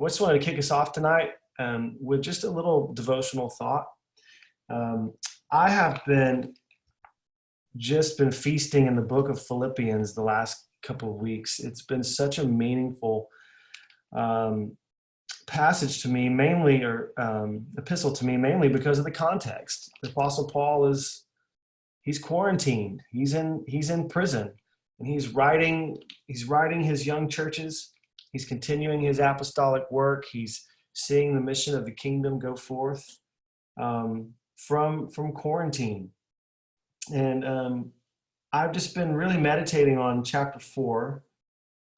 Just wanted to kick us off tonight with just a little devotional thought. I have been feasting in the book of Philippians the last couple of weeks. It's been such a meaningful passage to me, epistle to me, mainly because of the context. The Apostle Paul he's quarantined. He's in prison, and he's writing his young churches. He's continuing his apostolic work. He's seeing the mission of the kingdom go forth from quarantine. And I've just been really meditating on chapter 4,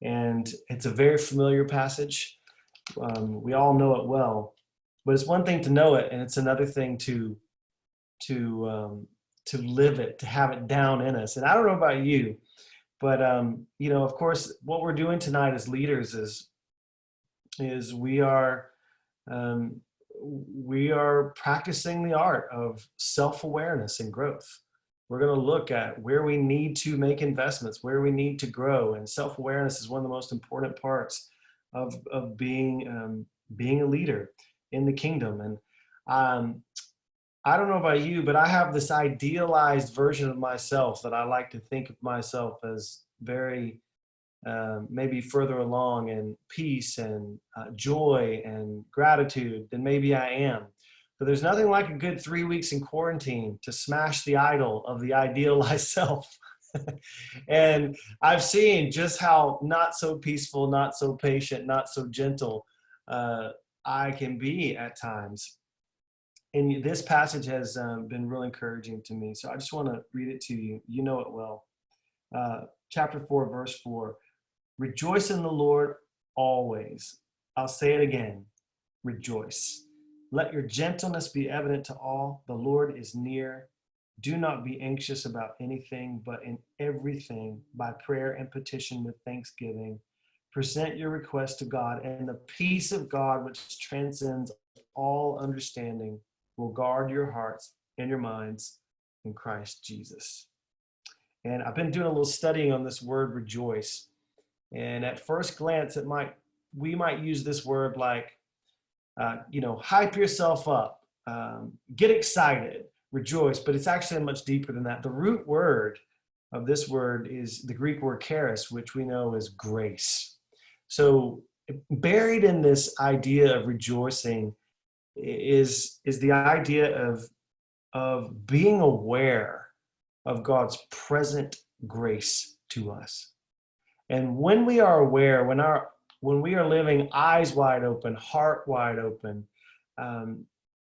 and it's a very familiar passage. We all know it well, but it's one thing to know it, and it's another thing to live it, to have it down in us. And I don't know about you, but of course, what we're doing tonight as leaders is we are practicing the art of self-awareness and growth. We're going to look at where we need to make investments, where we need to grow, and self-awareness is one of the most important parts of being a leader in the kingdom. And I don't know about you, but I have this idealized version of myself that I like to think of myself as very maybe further along in peace and joy and gratitude than maybe I am. But there's nothing like a good 3 weeks in quarantine to smash the idol of the idealized self. And I've seen just how not so peaceful, not so patient, not so gentle I can be at times. And this passage has been real encouraging to me. So I just want to read it to you. You know it well. Chapter 4, verse 4. Rejoice in the Lord always. I'll say it again. Rejoice. Let your gentleness be evident to all. The Lord is near. Do not be anxious about anything, but in everything, by prayer and petition with thanksgiving, present your requests to God, and the peace of God, which transcends all understanding, will guard your hearts and your minds in Christ Jesus. And I've been doing a little studying on this word rejoice. And at first glance, we might use this word like, hype yourself up, get excited, rejoice, but it's actually much deeper than that. The root word of this word is the Greek word charis, which we know is grace. So buried in this idea of rejoicing is the idea of being aware of God's present grace to us. And when we are aware, when we are living eyes wide open, heart wide open,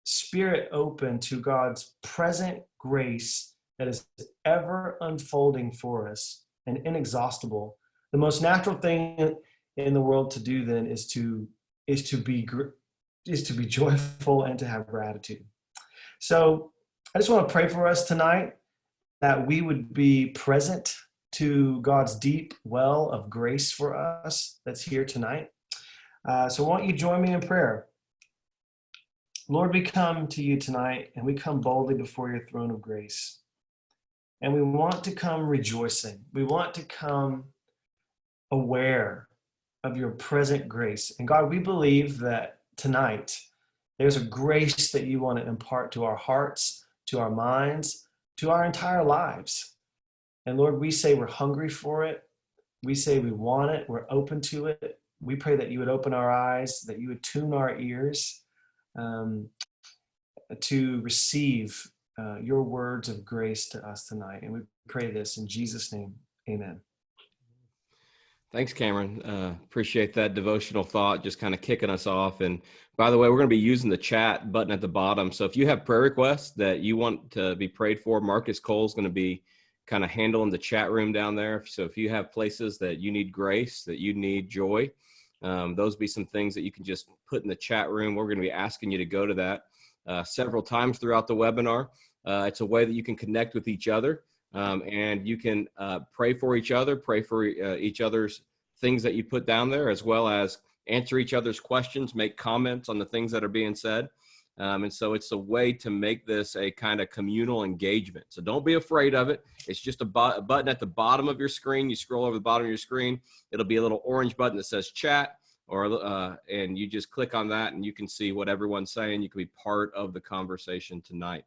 spirit open to God's present grace that is ever unfolding for us and inexhaustible, the most natural thing in the world to do then is to be joyful and to have gratitude. So I just want to pray for us tonight that we would be present to God's deep well of grace for us that's here tonight. So why don't you join me in prayer? Lord, we come to you tonight, and we come boldly before your throne of grace. And we want to come rejoicing. We want to come aware of your present grace. And God, we believe that tonight there's a grace that you want to impart to our hearts, to our minds, to our entire lives. And Lord, we say we're hungry for it. We say we want it. We're open to it. We pray that you would open our eyes, that you would tune our ears to receive your words of grace to us tonight. And we pray this in Jesus' name. Amen. Thanks, Cameron. Appreciate that devotional thought, just kind of kicking us off. And by the way, we're going to be using the chat button at the bottom. So if you have prayer requests that you want to be prayed for, Marcus Cole's going to be kind of handling the chat room down there. So if you have places that you need grace, that you need joy, those be some things that you can just put in the chat room. We're going to be asking you to go to that several times throughout the webinar. It's a way that you can connect with each other. And you can pray for each other, pray for each other's things that you put down there, as well as answer each other's questions, make comments on the things that are being said. And so it's a way to make this a kind of communal engagement. So don't be afraid of it. It's just a button at the bottom of your screen. You scroll over the bottom of your screen. It'll be a little orange button that says chat, and you just click on that and you can see what everyone's saying. You can be part of the conversation tonight.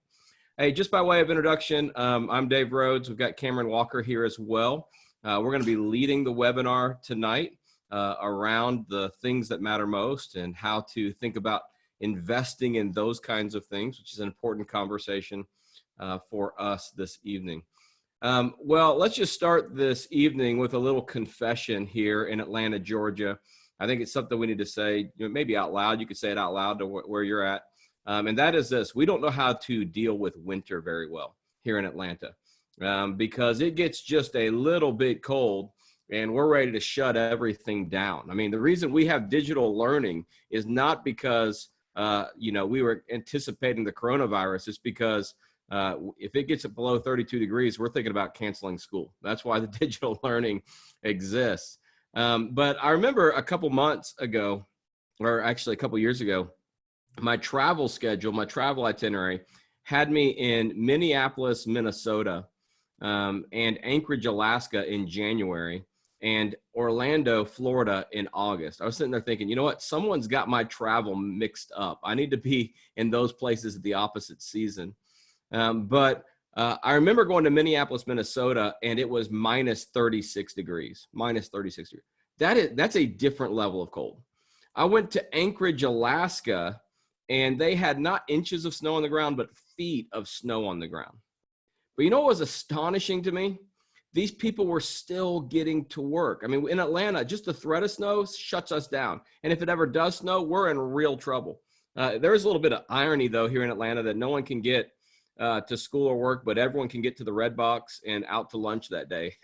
Hey, just by way of introduction, I'm Dave Rhodes. We've got Cameron Walker here as well. We're going to be leading the webinar tonight around the things that matter most and how to think about investing in those kinds of things, which is an important conversation for us this evening. Well, let's just start this evening with a little confession here in Atlanta, Georgia. I think it's something we need to say, maybe out loud. You could say it out loud to where you're at. And that is this: we don't know how to deal with winter very well here in Atlanta because it gets just a little bit cold and we're ready to shut everything down. I mean, the reason we have digital learning is not because, we were anticipating the coronavirus. It's because if it gets below 32 degrees, we're thinking about canceling school. That's why the digital learning exists. But I remember a couple months ago, or actually a couple years ago, my travel schedule, my travel itinerary had me in Minneapolis, Minnesota, and Anchorage, Alaska in January, and Orlando, Florida in August. I was sitting there thinking, you know what? Someone's got my travel mixed up. I need to be in those places at the opposite season. But I remember going to Minneapolis, Minnesota, and it was minus 36 degrees, minus 36 degrees. That's a different level of cold. I went to Anchorage, Alaska, and they had not inches of snow on the ground, but feet of snow on the ground. But you know what was astonishing to me? These people were still getting to work. I mean, in Atlanta, just the threat of snow shuts us down. And if it ever does snow, we're in real trouble. There's a little bit of irony, though, here in Atlanta that no one can get to school or work, but everyone can get to the Red Box and out to lunch that day.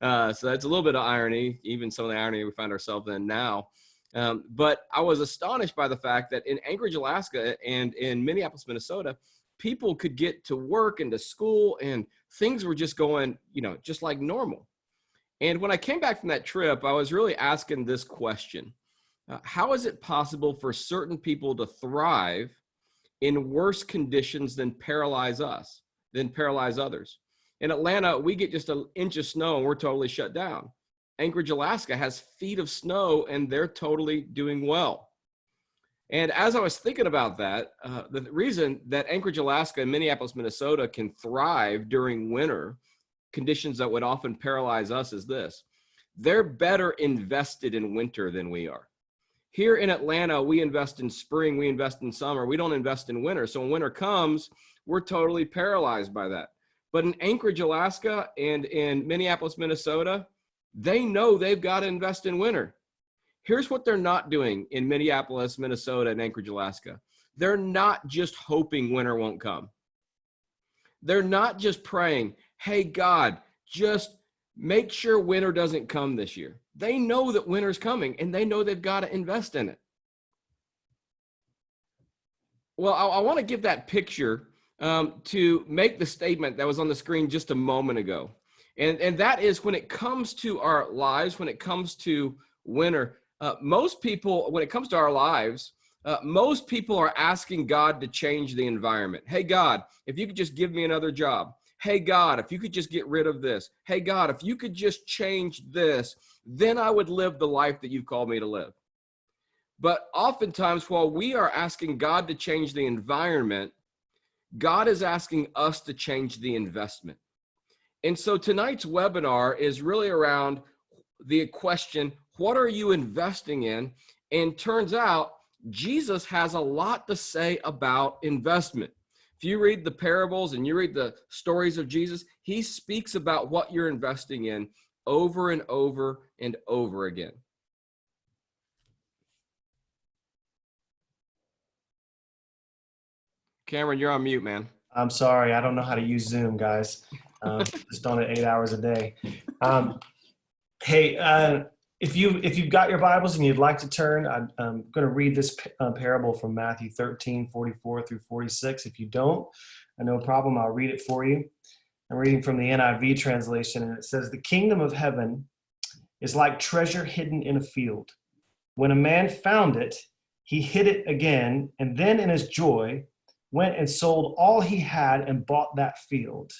So that's a little bit of irony, even some of the irony we find ourselves in now. But I was astonished by the fact that in Anchorage, Alaska and in Minneapolis, Minnesota, people could get to work and to school and things were just going, just like normal. And when I came back from that trip, I was really asking this question: how is it possible for certain people to thrive in worse conditions than paralyze others? In Atlanta, we get just an inch of snow and we're totally shut down. Anchorage, Alaska has feet of snow and they're totally doing well. And as I was thinking about that, the reason that Anchorage, Alaska and Minneapolis, Minnesota can thrive during winter conditions that would often paralyze us is this: they're better invested in winter than we are. Here in Atlanta, we invest in spring, we invest in summer, we don't invest in winter. So when winter comes, we're totally paralyzed by that. But in Anchorage, Alaska and in Minneapolis, Minnesota, they know they've got to invest in winter. Here's what they're not doing in Minneapolis, Minnesota, and Anchorage, Alaska. They're not just hoping winter won't come. They're not just praying, hey, God, just make sure winter doesn't come this year. They know that winter's coming and they know they've got to invest in it. Well, I want to give that picture to make the statement that was on the screen just a moment ago. And that is, when it comes to our lives, when it comes to winter, most people, when it comes to our lives, most people are asking God to change the environment. Hey, God, if you could just give me another job. Hey, God, if you could just get rid of this. Hey, God, if you could just change this, then I would live the life that you've called me to live. But oftentimes, while we are asking God to change the environment, God is asking us to change the investment. And so tonight's webinar is really around the question, what are you investing in? And turns out Jesus has a lot to say about investment. If you read the parables and you read the stories of Jesus, he speaks about what you're investing in over and over and over again. Cameron, you're on mute, man. I'm sorry. I don't know how to use Zoom, guys. Just on it 8 hours a day. Hey, if you've got your Bibles and you'd like to turn, I'm going to read this parable from Matthew 13:44 through 46. If you don't, no problem. I'll read it for you. I'm reading from the NIV translation, and it says, "The kingdom of heaven is like treasure hidden in a field. When a man found it, he hid it again, and then in his joy went and sold all he had and bought that field.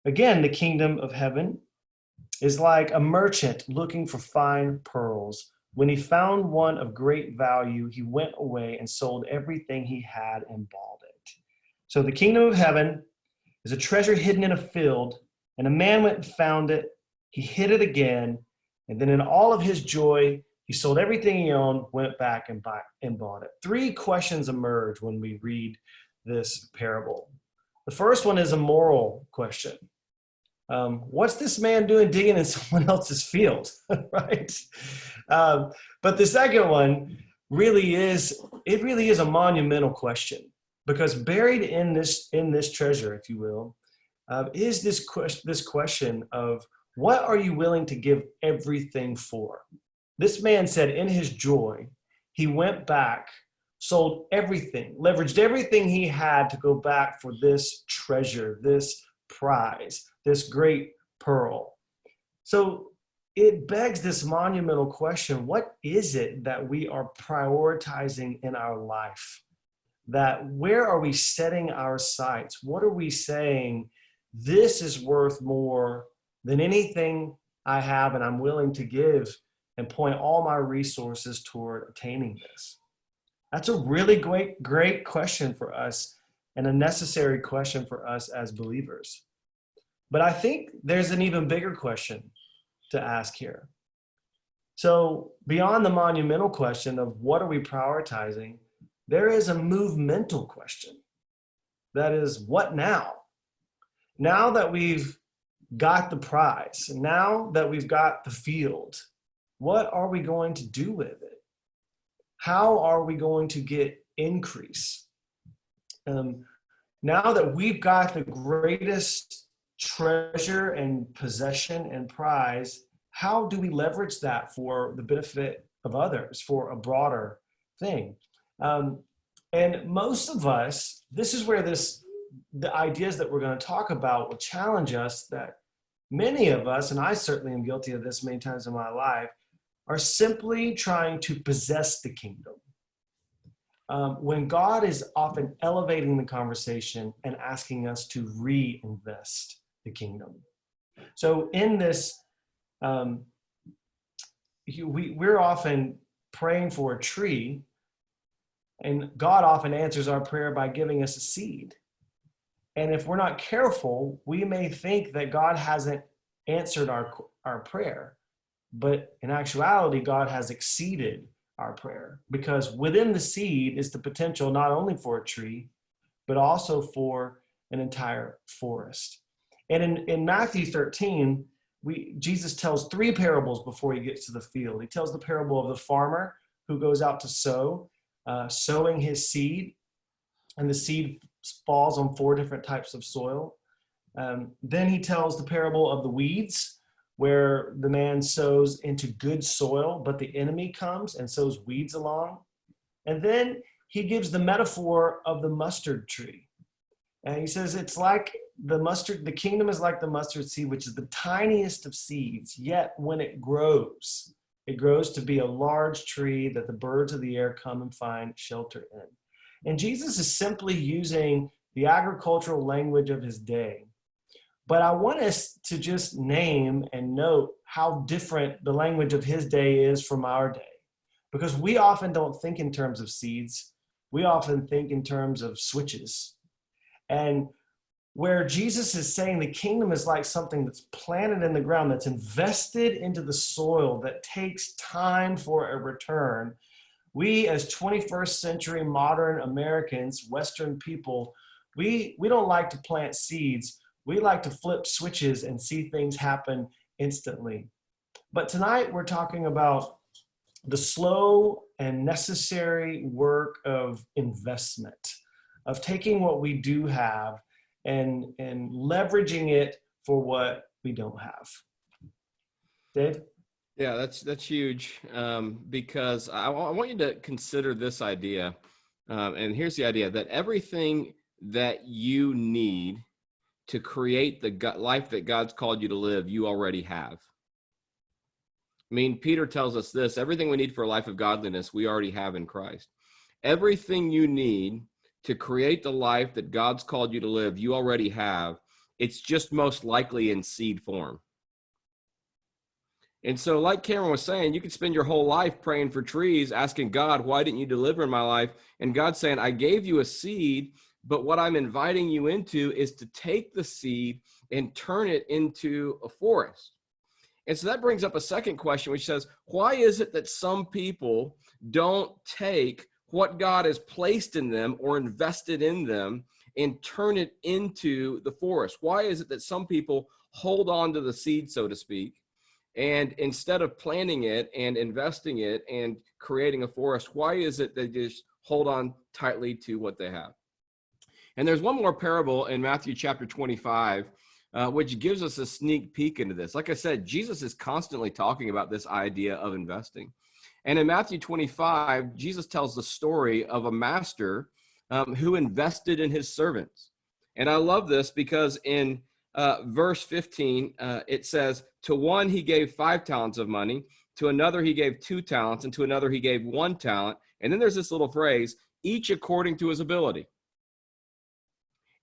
Again, the kingdom of heaven is like a merchant looking for fine pearls, When he found one of great value, he went away and sold everything he had and bought it. So the kingdom of heaven is a treasure hidden in a field, and a man went and found it. He hid it again, and then in all of his joy, he sold everything he owned, went back and bought it. Three questions emerge when we read this parable. The first one is a moral question. What's this man doing digging in someone else's field, right? But the second one really is a monumental question, because buried in this treasure, if you will, is this question of, what are you willing to give everything for? This man said in his joy, he went back, sold everything, leveraged everything he had to go back for this treasure, this prize, this great pearl. So it begs this monumental question: what is it that we are prioritizing in our life? That where are we setting our sights? What are we saying, this is worth more than anything I have, and I'm willing to give and point all my resources toward attaining this? That's a really great question for us, and a necessary question for us as believers. But I think there's an even bigger question to ask here. So beyond the monumental question of what are we prioritizing, there is a movemental question. That is, what now? Now that we've got the prize, now that we've got the field, what are we going to do with it? How are we going to get increase? Now that we've got the greatest treasure and possession and prize, how do we leverage that for the benefit of others, for a broader thing? And most of us, this is where the ideas that we're going to talk about will challenge us, that many of us, and I certainly am guilty of this many times in my life, are simply trying to possess the kingdom. When God is often elevating the conversation and asking us to reinvest the kingdom. So in this, we're often praying for a tree, and God often answers our prayer by giving us a seed. And if we're not careful, we may think that God hasn't answered our prayer. But in actuality, God has exceeded our prayer, because within the seed is the potential not only for a tree, but also for an entire forest. And in Matthew 13, Jesus tells three parables before he gets to the field. He tells the parable of the farmer who goes out to sow, sowing his seed, and the seed falls on 4 different types of soil. Then he tells the parable of the weeds, where the man sows into good soil, but the enemy comes and sows weeds along. And then he gives the metaphor of the mustard tree. And he says it's like the kingdom is like the mustard seed, which is the tiniest of seeds, yet when it grows to be a large tree that the birds of the air come and find shelter in. And Jesus is simply using the agricultural language of his day. But I want us to just name and note how different the language of his day is from our day. Because we often don't think in terms of seeds. We often think in terms of switches. And where Jesus is saying the kingdom is like something that's planted in the ground, that's invested into the soil, that takes time for a return, we as 21st century modern Americans, Western people, we don't like to plant seeds. We like to flip switches and see things happen instantly. But tonight we're talking about the slow and necessary work of investment, of taking what we do have and leveraging it for what we don't have. Dave? Yeah, that's huge, because I want you to consider this idea. And here's the idea, that everything that you need to create the life that God's called you to live, you already have. I mean, Peter tells us this: everything we need for a life of godliness, we already have in Christ. Everything you need to create the life that God's called you to live, you already have. It's just most likely in seed form. And so, like Cameron was saying, you could spend your whole life praying for trees, asking God, why didn't you deliver in my life? And God's saying, I gave you a seed, but what I'm inviting you into is to take the seed and turn it into a forest. And so that brings up a second question, which says, why is it that some people don't take what God has placed in them or invested in them and turn it into the forest? Why is it that some people hold on to the seed, so to speak, and instead of planting it and investing it and creating a forest, why is it they just hold on tightly to what they have? And there's one more parable in Matthew chapter 25, which gives us a sneak peek into this. Like I said, Jesus is constantly talking about this idea of investing. And in Matthew 25, Jesus tells the story of a master who invested in his servants. And I love this because in verse 15, it says, to one he gave 5 talents of money, to another he gave 2 talents, and to another he gave 1 talent. And then there's this little phrase, each according to his ability.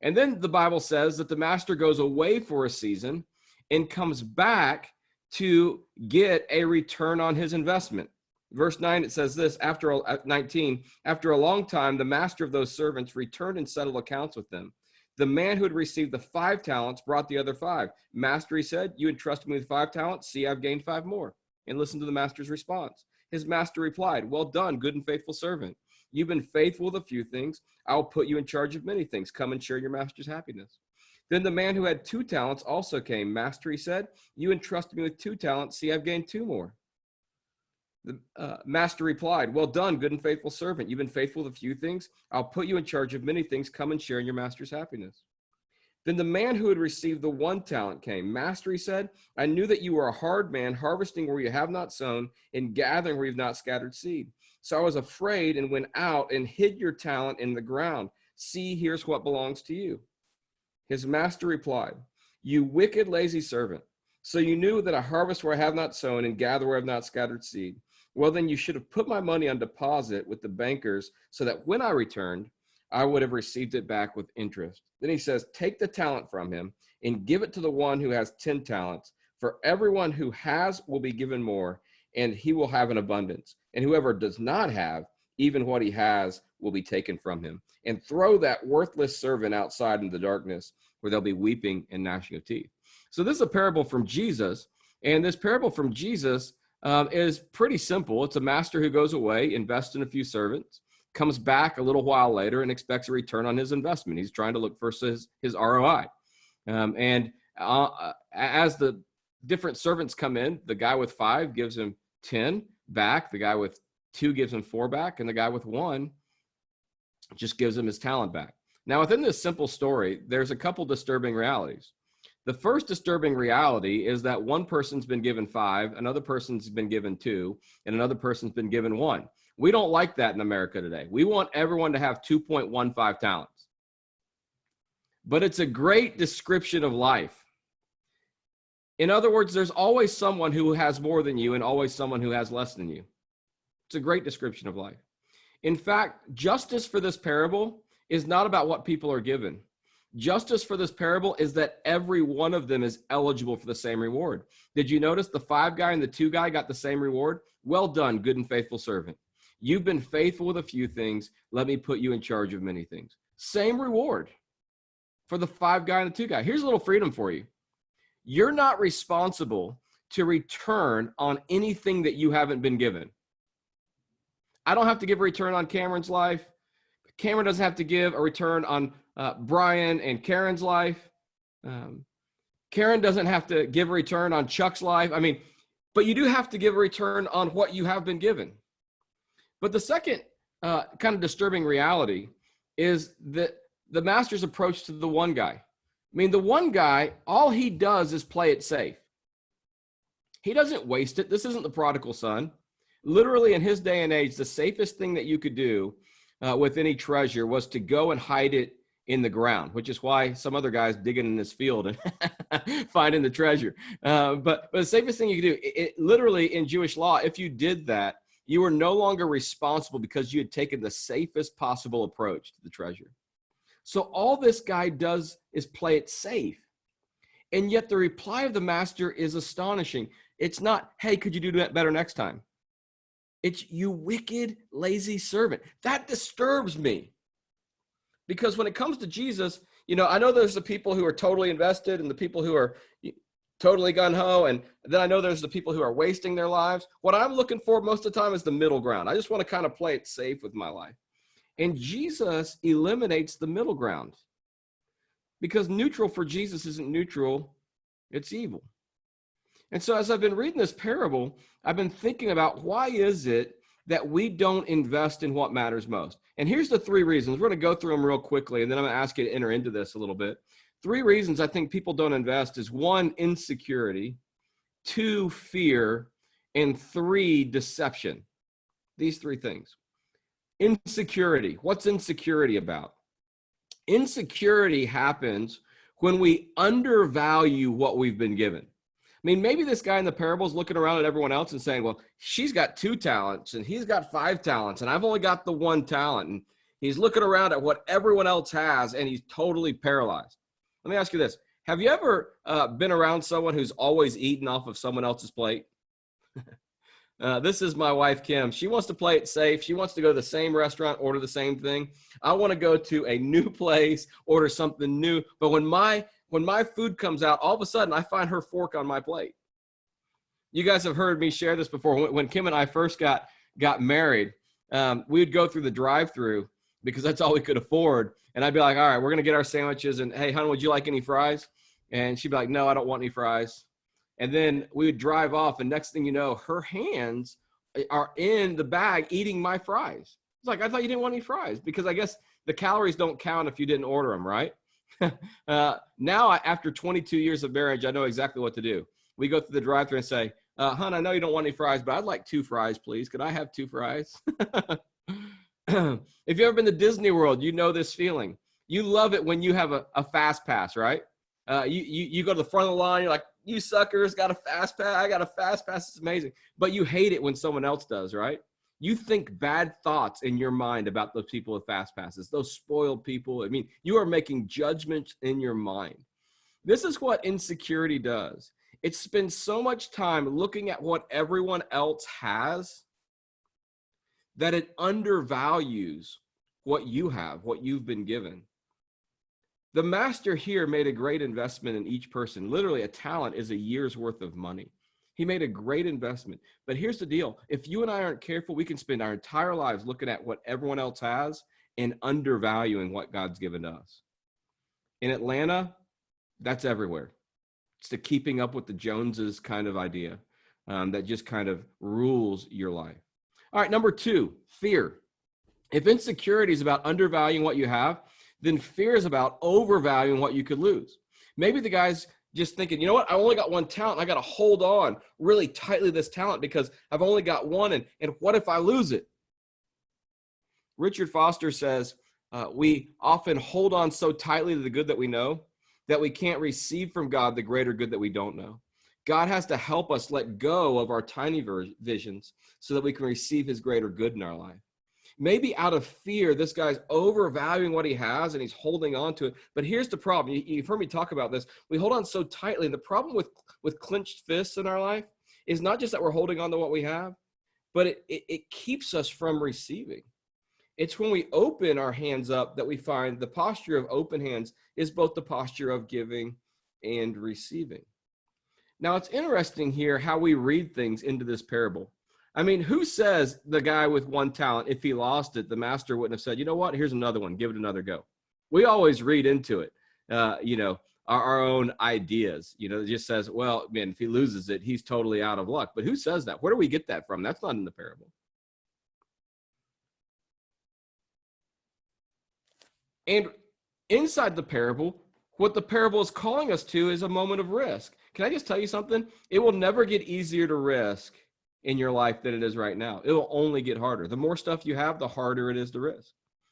And then the Bible says that the master goes away for a season and comes back to get a return on his investment. Verse 9, it says this, after 19, after a long time, the master of those servants returned and settled accounts with them. The man who had received the 5 talents brought the other 5. Master, he said, you entrusted me with 5 talents. See, I've gained 5 more. And listen to the master's response. His master replied, well done, good and faithful servant. You've been faithful with a few things. I'll put you in charge of many things. Come and share your master's happiness. Then the man who had 2 talents also came. Master, he said, you entrusted me with 2 talents. See, I've gained 2 more. The master replied, well done, good and faithful servant. You've been faithful with a few things. I'll put you in charge of many things. Come and share in your master's happiness. Then the man who had received the 1 talent came. Master, he said, I knew that you were a hard man, harvesting where you have not sown and gathering where you've not scattered seed. So I was afraid and went out and hid your talent in the ground. See, here's what belongs to you. His master replied, you wicked, lazy servant. So you knew that I harvest where I have not sown and gather where I have not scattered seed. Well, then you should have put my money on deposit with the bankers so that when I returned, I would have received it back with interest. Then he says, take the talent from him and give it to the one who has 10 talents. For everyone who has will be given more, and he will have an abundance. And whoever does not have, even what he has will be taken from him. And throw that worthless servant outside in the darkness where they'll be weeping and gnashing of teeth. So this is a parable from Jesus. And this parable from Jesus is pretty simple. It's a master who goes away, invests in a few servants, comes back a little while later and expects a return on his investment. He's trying to look for his ROI. As the different servants come in, the guy with 5 gives him 10 back, the guy with 2 gives him 4 back, and the guy with 1 just gives him his talent back. Now, within this simple story, there's a couple disturbing realities. The first disturbing reality is that one person's been given 5, another person's been given 2, and another person's been given 1. We don't like that in America today. We want everyone to have 2.15 talents. But it's a great description of life. In other words, there's always someone who has more than you and always someone who has less than you. It's a great description of life. In fact, justice for this parable is not about what people are given. Justice for this parable is that every one of them is eligible for the same reward. Did you notice the 5 guy and the 2 guy got the same reward? Well done, good and faithful servant. You've been faithful with a few things. Let me put you in charge of many things. Same reward for the 5 guy and the 2 guy. Here's a little freedom for you. You're not responsible to return on anything that you haven't been given. I don't have to give a return on Cameron's life. Cameron doesn't have to give a return on Brian and Karen's life. Karen doesn't have to give a return on Chuck's life. I mean, but you do have to give a return on what you have been given. But the second kind of disturbing reality is that the master's approach to the one guy. I mean, the one guy, all he does is play it safe. He doesn't waste it. This isn't the prodigal son. Literally in his day and age, the safest thing that you could do with any treasure was to go and hide it in the ground, which is why some other guys digging in this field and finding the treasure. But the safest thing you could do, literally in Jewish law, if you did that, you were no longer responsible because you had taken the safest possible approach to the treasure. So all this guy does is play it safe. And yet the reply of the master is astonishing. It's not, hey, could you do that better next time? It's, you wicked, lazy servant. That disturbs me. Because when it comes to Jesus, I know there's the people who are totally invested and the people who are totally gung-ho. And then I know there's the people who are wasting their lives. What I'm looking for most of the time is the middle ground. I just want to kind of play it safe with my life. And Jesus eliminates the middle ground. Because neutral for Jesus isn't neutral, it's evil. And so as I've been reading this parable, I've been thinking about, why is it that we don't invest in what matters most? And here's the 3 reasons. We're going to go through them real quickly, and then I'm going to ask you to enter into this a little bit. 3 reasons I think people don't invest is 1, insecurity, 2, fear, and 3, deception. These 3 things. Insecurity. What's insecurity about? Insecurity happens when we undervalue what we've been given. I mean, maybe this guy in the parable is looking around at everyone else and saying, well, she's got 2 talents and he's got 5 talents and I've only got the 1 talent. And he's looking around at what everyone else has and he's totally paralyzed. Let me ask you this. Have you ever been around someone who's always eating off of someone else's plate? This is my wife, Kim. She wants to play it safe. She wants to go to the same restaurant, order the same thing. I want to go to a new place, order something new. But when my food comes out, all of a sudden I find her fork on my plate. You guys have heard me share this before. When Kim and I first got married, we would go through the drive-through because that's all we could afford. And I'd be like, all right, we're going to get our sandwiches. And hey, hon, would you like any fries? And she'd be like, no, I don't want any fries. And then we would drive off. And next thing you know, her hands are in the bag eating my fries. It's like, I thought you didn't want any fries, because I guess the calories don't count if you didn't order them, right? Now, after 22 years of marriage, I know exactly what to do. We go through the drive-thru and say, hon, I know you don't want any fries, but I'd like 2 fries, please. Could I have 2 fries? If you've ever been to Disney World, you know this feeling. You love it when you have a fast pass, right? You go to the front of the line, you're like, you suckers got a fast pass. I got a fast pass. It's amazing. But you hate it when someone else does, right? You think bad thoughts in your mind about those people with fast passes, those spoiled people. I mean, you are making judgments in your mind. This is what insecurity does. It spends so much time looking at what everyone else has that it undervalues what you have, what you've been given. The master here made a great investment in each person. Literally, a talent is a year's worth of money. He made a great investment. But here's the deal. If you and I aren't careful, we can spend our entire lives looking at what everyone else has and undervaluing what God's given to us. In Atlanta, that's everywhere. It's the keeping up with the Joneses kind of idea that just kind of rules your life. All right, number 2, fear. If insecurity is about undervaluing what you have, then fear is about overvaluing what you could lose. Maybe the guy's just thinking, you know what, I only got 1 talent. I got to hold on really tightly to this talent because I've only got 1. And what if I lose it? Richard Foster says, we often hold on so tightly to the good that we know that we can't receive from God the greater good that we don't know. God has to help us let go of our tiny visions so that we can receive his greater good in our life. Maybe out of fear, this guy's overvaluing what he has and he's holding on to it. But here's the problem. You've heard me talk about this. We hold on so tightly. And the problem with clenched fists in our life is not just that we're holding on to what we have, but it keeps us from receiving. It's when we open our hands up that we find the posture of open hands is both the posture of giving and receiving. Now, it's interesting here how we read things into this parable. I mean, who says the guy with 1 talent, if he lost it, the master wouldn't have said, you know what, here's another one, give it another go. We always read into it, our own ideas. It just says, well, man, if he loses it, he's totally out of luck. But who says that? Where do we get that from? That's not in the parable. And inside the parable, what the parable is calling us to is a moment of risk. Can I just tell you something? It will never get easier to risk in your life than it is right now. It will only get harder. The more stuff you have, the harder it is to risk.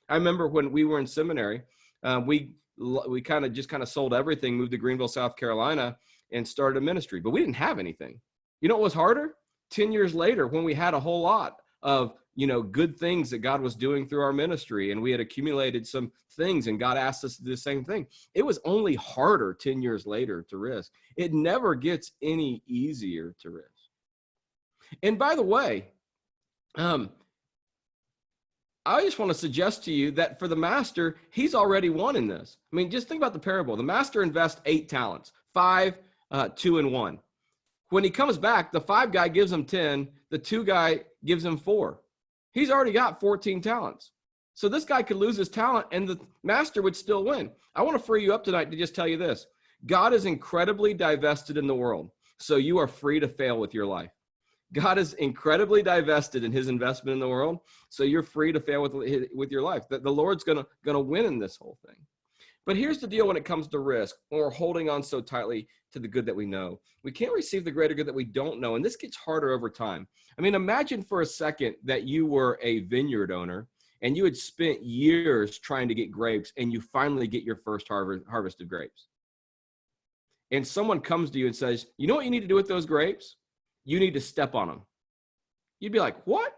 I remember when we were in seminary, we kind of sold everything, moved to Greenville, South Carolina, and started a ministry. But we didn't have anything. You know what was harder? 10 years later, when we had a whole lot of good things that God was doing through our ministry, and we had accumulated some things, and God asked us to do the same thing. It was only harder 10 years later to risk. It never gets any easier to risk. And by the way, I just want to suggest to you that for the master, he's already won in this. I mean, just think about the parable. The master invests 8 talents, 5, 2, and 1. When he comes back, the 5 guy gives him 10, the 2 guy gives him 4. He's already got 14 talents. So this guy could lose his talent and the master would still win. I want to free you up tonight to just tell you this. God is incredibly divested in the world, so you are free to fail with your life. God is incredibly divested in his investment in the world, so you're free to fail with your life. The Lord's gonna win in this whole thing. But here's the deal when it comes to risk, or holding on so tightly to the good that we know. We can't receive the greater good that we don't know, and this gets harder over time. I mean, imagine for a second that you were a vineyard owner, and you had spent years trying to get grapes, and you finally get your first harvest of grapes. And someone comes to you and says, you know what you need to do with those grapes? You need to step on them. You'd be like, what?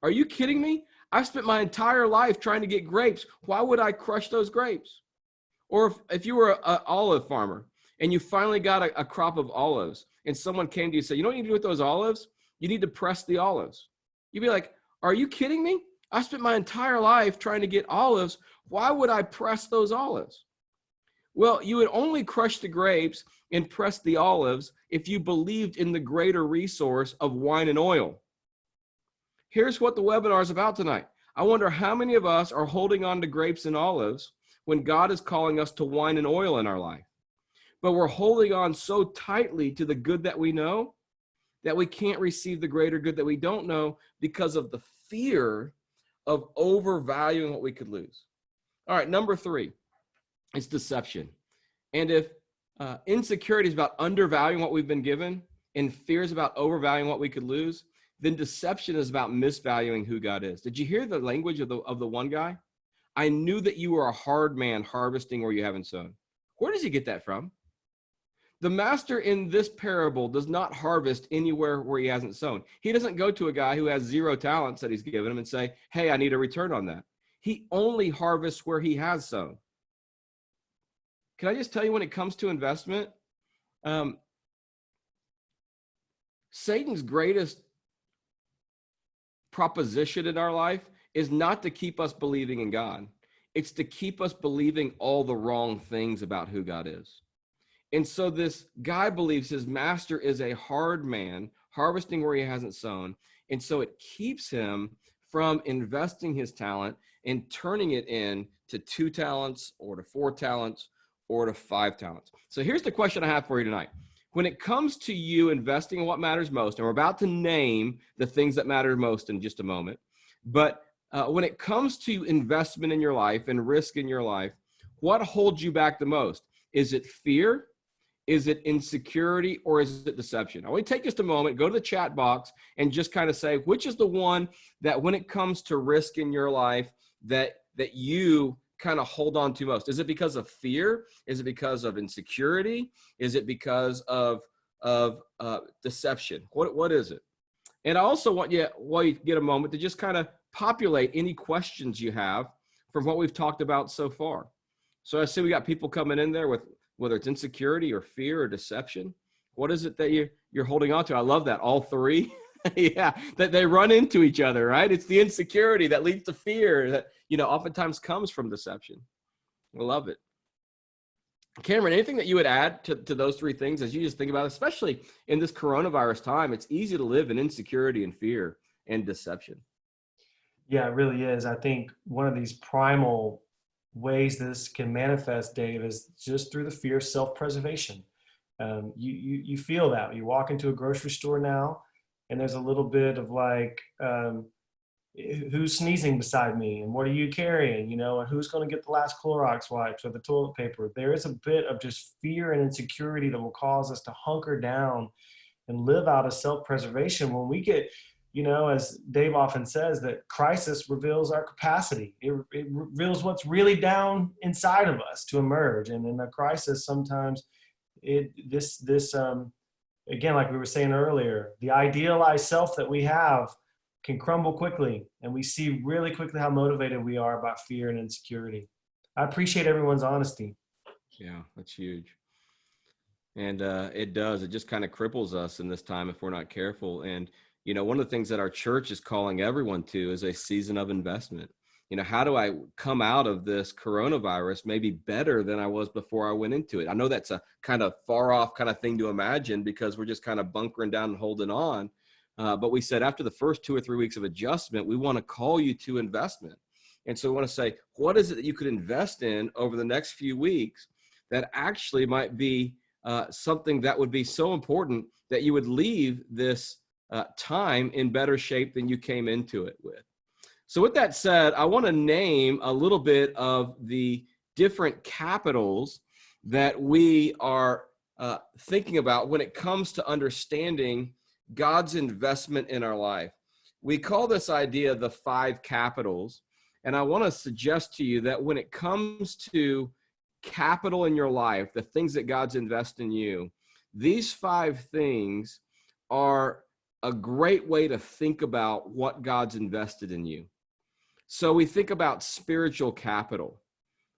Are you kidding me? I've spent my entire life trying to get grapes. Why would I crush those grapes? Or if you were an olive farmer and you finally got a crop of olives and someone came to you and said, you know what you need to do with those olives? You need to press the olives. You'd be like, are you kidding me? I spent my entire life trying to get olives. Why would I press those olives? Well, you would only crush the grapes and press the olives if you believed in the greater resource of wine and oil. Here's what the webinar is about tonight. I wonder how many of us are holding on to grapes and olives when God is calling us to wine and oil in our life. But we're holding on so tightly to the good that we know that we can't receive the greater good that we don't know because of the fear of overvaluing what we could lose. All right, number 3. It's deception. And if insecurity is about undervaluing what we've been given and fear is about overvaluing what we could lose, then deception is about misvaluing who God is. Did you hear the language of the one guy? I knew that you were a hard man harvesting where you haven't sown. Where does he get that from? The master in this parable does not harvest anywhere where he hasn't sown. He doesn't go to a guy who has 0 talents that he's given him and say, hey, I need a return on that. He only harvests where he has sown. Can I just tell you, when it comes to investment, Satan's greatest proposition in our life is not to keep us believing in God. It's to keep us believing all the wrong things about who God is. And so this guy believes his master is a hard man, harvesting where he hasn't sown. And so it keeps him from investing his talent and turning it into 2 talents or to 4 talents or to 5 talents. So here's the question I have for you tonight. When it comes to you investing in what matters most, and we're about to name the things that matter most in just a moment, but when it comes to investment in your life and risk in your life, what holds you back the most? Is it fear? Is it insecurity? Or is it deception? I want to take just a moment, go to the chat box and just kind of say, which is the one that when it comes to risk in your life that you kind of hold on to most? Is it because of fear? Is it because of insecurity? Is it because of deception? What is it? And I also want you, while you get a moment, to just kind of populate any questions you have from what we've talked about so far. So I see we got people coming in there with whether it's insecurity or fear or deception. What is it that you're holding on to? I love that. All 3. Yeah, that they run into each other, right? It's the insecurity that leads to fear that, oftentimes comes from deception. I love it. Cameron, anything that you would add to those 3 things as you just think about it, especially in this coronavirus time? It's easy to live in insecurity and fear and deception. Yeah, it really is. I think one of these primal ways this can manifest, Dave, is just through the fear of self-preservation. You feel that. You walk into a grocery store now, and there's a little bit of like, who's sneezing beside me, and what are you carrying, and who's going to get the last Clorox wipes or the toilet paper. There is a bit of just fear and insecurity that will cause us to hunker down and live out of self-preservation when we get, as Dave often says, that crisis reveals our capacity. It reveals what's really down inside of us to emerge. And in a crisis, sometimes again, like we were saying earlier, the idealized self that we have can crumble quickly. And we see really quickly how motivated we are by fear and insecurity. I appreciate everyone's honesty. Yeah, that's huge. And it just kind of cripples us in this time if we're not careful. And One of the things that our church is calling everyone to is a season of investment. How do I come out of this coronavirus maybe better than I was before I went into it? I know that's a kind of far off kind of thing to imagine because we're just kind of bunkering down and holding on. But we said after the first 2 or 3 weeks of adjustment, we want to call you to investment. And so we want to say, what is it that you could invest in over the next few weeks that actually might be something that would be so important that you would leave this time in better shape than you came into it with. So with that said, I want to name a little bit of the different capitals that we are thinking about when it comes to understanding God's investment in our life. We call this idea the 5 capitals. And I want to suggest to you that when it comes to capital in your life, the things that God's invested in you, these 5 things are a great way to think about what God's invested in you. So we think about spiritual capital.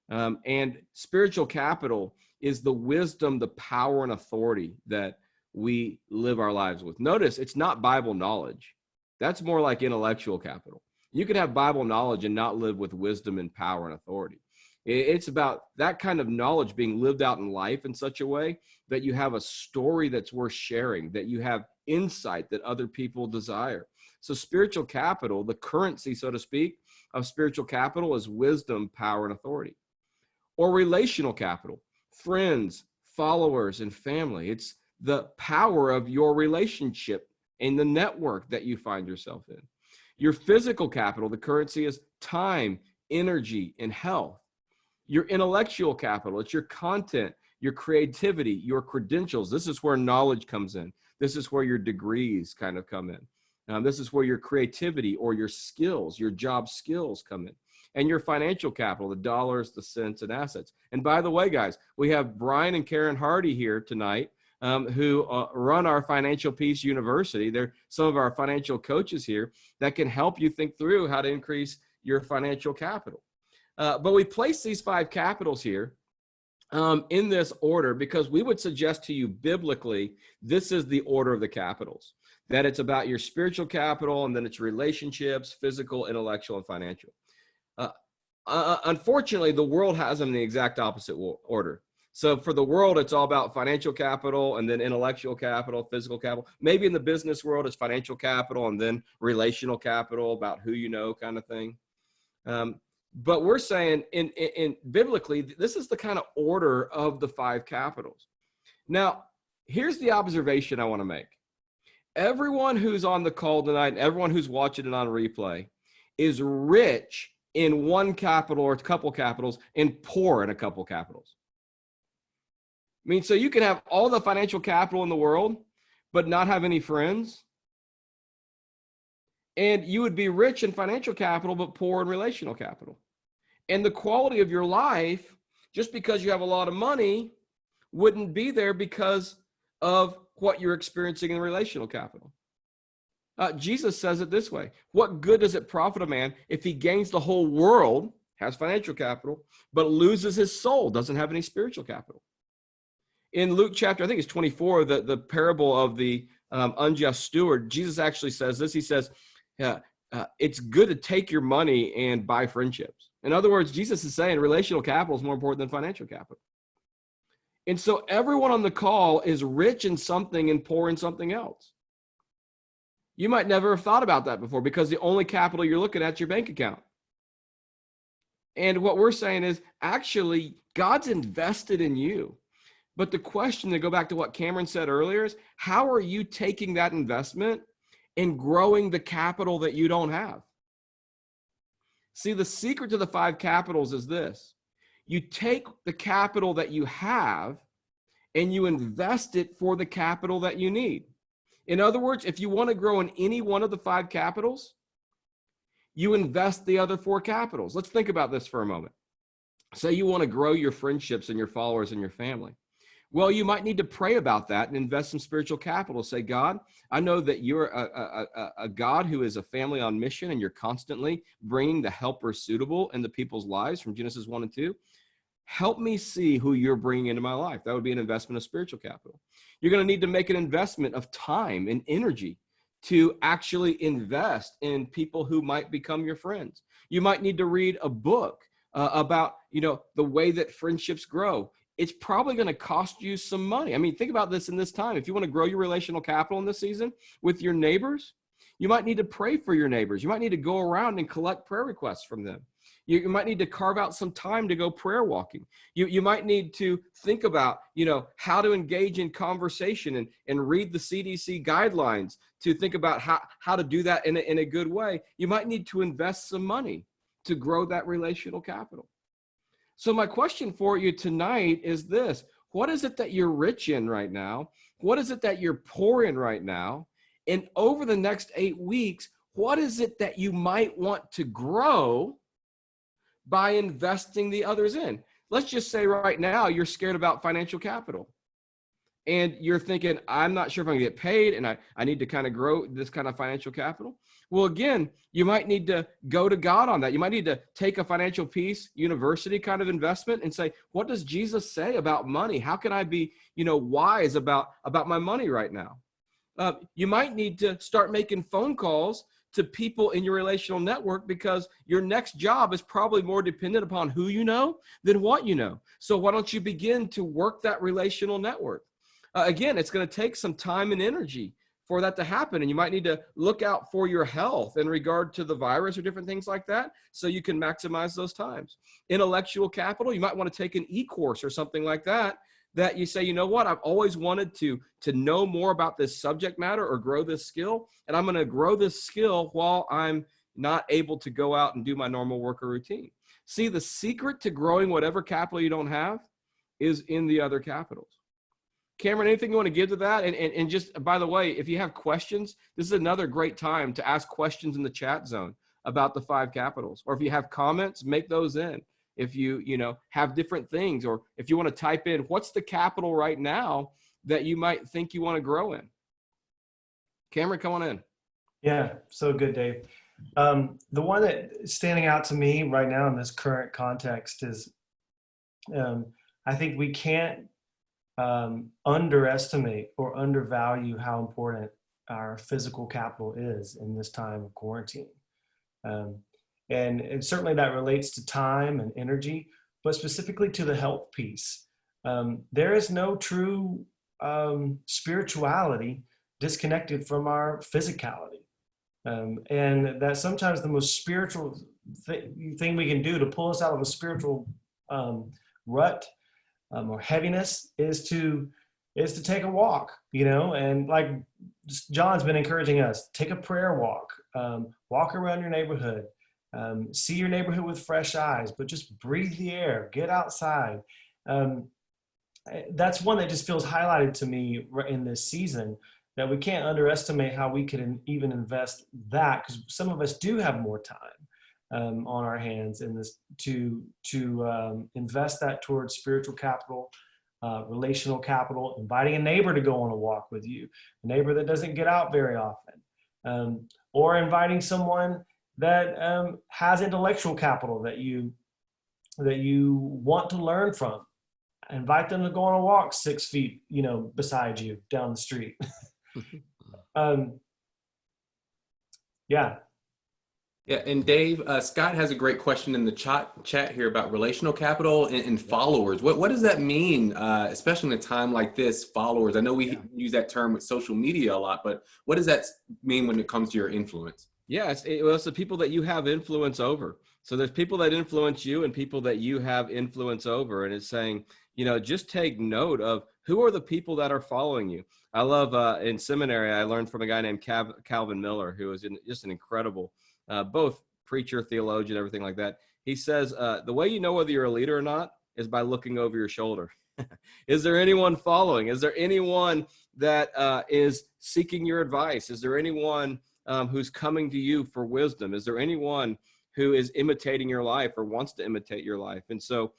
And spiritual capital is the wisdom, the power, and authority that we live our lives with. Notice it's not Bible knowledge. That's more like intellectual capital. You can have Bible knowledge and not live with wisdom and power and authority. It's about that kind of knowledge being lived out in life in such a way that you have a story that's worth sharing, that you have insight that other people desire. So spiritual capital, the currency, so to speak, of spiritual capital is wisdom, power, and authority. Or relational capital, friends, followers, and family. It's the power of your relationship and the network that you find yourself in. Your physical capital, the currency is time, energy, and health. Your intellectual capital, it's your content, your creativity, your credentials. This is where knowledge comes in. This is where your degrees kind of come in. This is where your creativity or your skills, your job skills come in. And your financial capital, the dollars, the cents, and assets. And by the way, guys, we have Brian and Karen Hardy here tonight who run our Financial Peace University. They're some of our financial coaches here that can help you think through how to increase your financial capital. But we place these 5 capitals here in this order because we would suggest to you biblically, this is the order of the capitals, that it's about your spiritual capital and then it's relationships, physical, intellectual, and financial. Unfortunately, the world has them in the exact opposite order. So for the world, it's all about financial capital and then intellectual capital, physical capital. Maybe in the business world, it's financial capital and then relational capital, about who you know kind of thing. But we're saying in biblically, this is the kind of order of the 5 capitals. Now, here's the observation I want to make. Everyone who's on the call tonight, and everyone who's watching it on replay is rich in one capital or a couple capitals and poor in a couple capitals. I mean, so you can have all the financial capital in the world, but not have any friends. And you would be rich in financial capital, but poor in relational capital. And the quality of your life, just because you have a lot of money, wouldn't be there because of what you're experiencing in relational capital. Jesus says it this way: what good does it profit a man if he gains the whole world, has financial capital, but loses his soul, doesn't have any spiritual capital? In Luke chapter, I think it's 24, the parable of the unjust steward, Jesus actually says this. He says, it's good to take your money and buy friendships. In other words, Jesus is saying relational capital is more important than financial capital. And so everyone on the call is rich in something and poor in something else. You might never have thought about that before because the only capital you're looking at is your bank account. And what we're saying is actually God's invested in you. But the question, to go back to what Cameron said earlier, is how are you taking that investment and growing the capital that you don't have? See, the secret to the 5 capitals is this: you take the capital that you have and you invest it for the capital that you need. In other words, if you want to grow in any one of the 5 capitals, you invest the other 4 capitals. Let's think about this for a moment. Say you want to grow your friendships and your followers and your family. Well, you might need to pray about that and invest some spiritual capital. Say, God, I know that you're a God who is a family on mission, and you're constantly bringing the helpers suitable into people's lives from Genesis 1 and 2. Help me see who you're bringing into my life. That would be an investment of spiritual capital. You're going to need to make an investment of time and energy to actually invest in people who might become your friends. You might need to read a book about, the way that friendships grow. It's probably going to cost you some money. I mean, think about this in this time. If you want to grow your relational capital in this season with your neighbors, you might need to pray for your neighbors. You might need to go around and collect prayer requests from them. You might need to carve out some time to go prayer walking. You might need to think about, how to engage in conversation and read the CDC guidelines to think about how to do that in a good way. You might need to invest some money to grow that relational capital. So my question for you tonight is this: what is it that you're rich in right now? What is it that you're poor in right now? And over the next 8 weeks, what is it that you might want to grow by investing the others in? Let's just say right now you're scared about financial capital. And you're thinking, I'm not sure if I'm gonna get paid, and I need to kind of grow this kind of financial capital. Well, again, you might need to go to God on that. You might need to take a financial peace university kind of investment and say, what does Jesus say about money? How can I be, wise about my money right now? You might need to start making phone calls to people in your relational network, because your next job is probably more dependent upon who you know than what you know. So why don't you begin to work that relational network? Again, it's going to take some time and energy for that to happen. And you might need to look out for your health in regard to the virus or different things like that, so you can maximize those times. Intellectual capital, you might want to take an e-course or something like that, that you say, you know what, I've always wanted to know more about this subject matter or grow this skill. And I'm going to grow this skill while I'm not able to go out and do my normal work or routine. See, the secret to growing whatever capital you don't have is in the other capitals. Cameron, anything you want to give to that? And just, by the way, if you have questions, this is another great time to ask questions in the chat zone about the 5 capitals. Or if you have comments, make those in. If you, have different things, or if you want to type in, what's the capital right now that you might think you want to grow in? Cameron, come on in. Yeah, so good, Dave. The one that is standing out to me right now in this current context is, I think we can't underestimate or undervalue how important our physical capital is in this time of quarantine. And certainly that relates to time and energy, but specifically to the health piece. There is no true spirituality disconnected from our physicality. And that sometimes the most spiritual thing we can do to pull us out of a spiritual rut or heaviness is to take a walk, and like John's been encouraging us, take a prayer walk, walk around your neighborhood, see your neighborhood with fresh eyes, but just breathe the air, get outside. That's one that just feels highlighted to me in this season, that we can't underestimate how we can even invest that, because some of us do have more time on our hands in this to invest that towards spiritual capital, relational capital, inviting a neighbor to go on a walk with you, a neighbor that doesn't get out very often, or inviting someone that has intellectual capital that you want to learn from. Invite them to go on a walk 6 feet, beside you down the street. Yeah. Yeah, and Dave, Scott has a great question in the chat here about relational capital and followers. What does that mean, especially in a time like this, followers? I know we use that term with social media a lot, but what does that mean when it comes to your influence? Yeah, it's the people that you have influence over. So there's people that influence you and people that you have influence over. And it's saying, just take note of who are the people that are following you. I love in seminary, I learned from a guy named Calvin Miller, who is just an incredible, both preacher, theologian, everything like that. He says, the way you know whether you're a leader or not is by looking over your shoulder. Is there anyone following? Is there anyone that is seeking your advice? Is there anyone who's coming to you for wisdom? Is there anyone who is imitating your life or wants to imitate your life? And so